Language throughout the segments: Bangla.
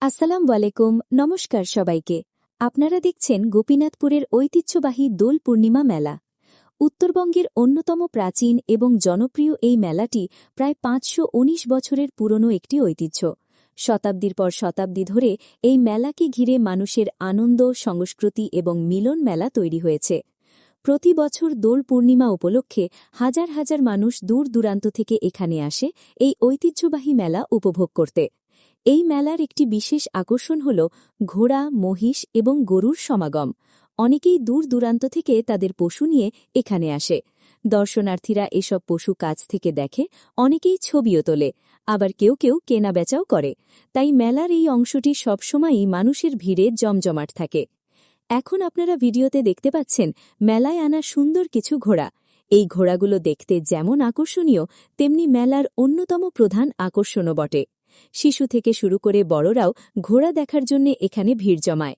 আসসালামু আলাইকুম। নমস্কার সবাইকে। আপনারা দেখছেন গোপীনাথপুরের ঐতিহ্যবাহী দোল পূর্ণিমা মেলা। উত্তরবঙ্গের অন্যতম প্রাচীন এবং জনপ্রিয় এই মেলাটি প্রায় ৫১৯ বছরের পুরনো একটি ঐতিহ্য। শতাব্দীর পর শতাব্দী ধরে এই মেলাকে ঘিরে মানুষের আনন্দ, সংস্কৃতি এবং মিলন মেলা তৈরি হয়েছে। প্রতি বছর দোল পূর্ণিমা উপলক্ষে হাজার হাজার মানুষ দূর দূরান্ত থেকে এখানে আসে এই ঐতিহ্যবাহী মেলা উপভোগ করতে। এই মেলার একটি বিশেষ আকর্ষণ হল ঘোড়া, মহিষ এবং গরুর সমাগম। অনেকেই দূর দূরান্ত থেকে তাদের পশু নিয়ে এখানে আসে। দর্শনার্থীরা এসব পশু কাছ থেকে দেখে, অনেকেই ছবিও তোলে, আবার কেউ কেউ কেনাবেচাও করে। তাই মেলার এই অংশটি সবসময়ই মানুষের ভিড়ে জমজমাট থাকে। এখন আপনারা ভিডিওতে দেখতে পাচ্ছেন মেলায় আনা সুন্দর কিছু ঘোড়া। এই ঘোড়াগুলো দেখতে যেমন আকর্ষণীয়, তেমনি মেলার অন্যতম প্রধান আকর্ষণও বটে। শিশু থেকে শুরু করে বড়রাও ঘোড়া দেখার জন্য এখানে ভিড় জমায়।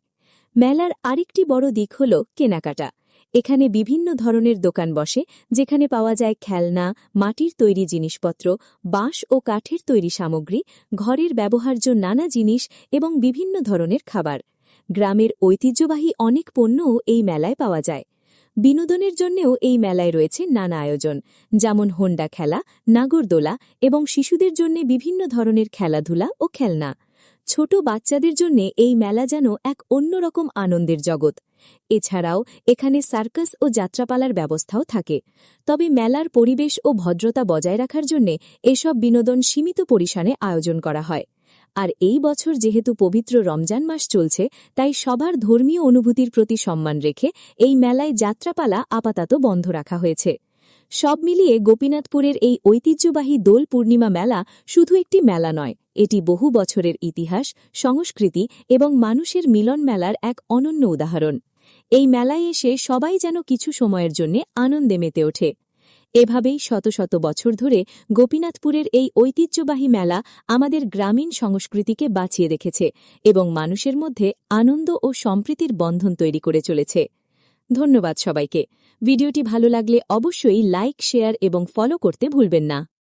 মেলার আরেকটি বড় দিক হল কেনাকাটা। এখানে বিভিন্ন ধরনের দোকান বসে, যেখানে পাওয়া যায় খেলনা, মাটির তৈরি জিনিসপত্র, বাঁশ ও কাঠের তৈরি সামগ্রী, ঘরের ব্যবহার্য নানা জিনিস এবং বিভিন্ন ধরনের খাবার। গ্রামের ঐতিহ্যবাহী অনেক পণ্যও এই মেলায় পাওয়া যায়। বিনোদনের জন্যেও এই মেলায় রয়েছে নানা আয়োজন, যেমন হোন্ডা খেলা, নাগরদোলা এবং শিশুদের জন্য বিভিন্ন ধরনের খেলাধুলা ও খেলনা। ছোট বাচ্চাদের জন্য এই মেলা যেন এক অন্যরকম আনন্দের জগৎ। এছাড়াও এখানে সার্কাস ও যাত্রাপালার ব্যবস্থাও থাকে। তবে মেলার পরিবেশ ও ভদ্রতা বজায় রাখার জন্য এসব বিনোদন সীমিত পরিসরে আয়োজন করা হয়। আর এই বছর যেহেতু পবিত্র রমজান মাস চলছে, তাই সবার ধর্মীয় অনুভূতির প্রতি সম্মান রেখে এই মেলায় যাত্রাপালা আপাতত বন্ধ রাখা হয়েছে। সব মিলিয়ে গোপীনাথপুরের এই ঐতিহ্যবাহী দোল পূর্ণিমা মেলা শুধু একটি মেলা নয়, এটি বহু বছরের ইতিহাস, সংস্কৃতি এবং মানুষের মিলন মেলার এক অনন্য উদাহরণ। এই মেলায় এসে সবাই যেন কিছু সময়ের জন্য আনন্দে মেতে ওঠে। এভাবেই শত শত বছর ধরে গোপীনাথপুরের এই ঐতিহ্যবাহী মেলা আমাদের গ্রামীণ সংস্কৃতিকে বাঁচিয়ে রেখেছে এবং মানুষের মধ্যে আনন্দ ও সম্প্রীতির বন্ধন তৈরি করে চলেছে। ধন্যবাদ সবাইকে। ভিডিওটি ভালো লাগলে অবশ্যই লাইক, শেয়ার এবং ফলো করতে ভুলবেন না।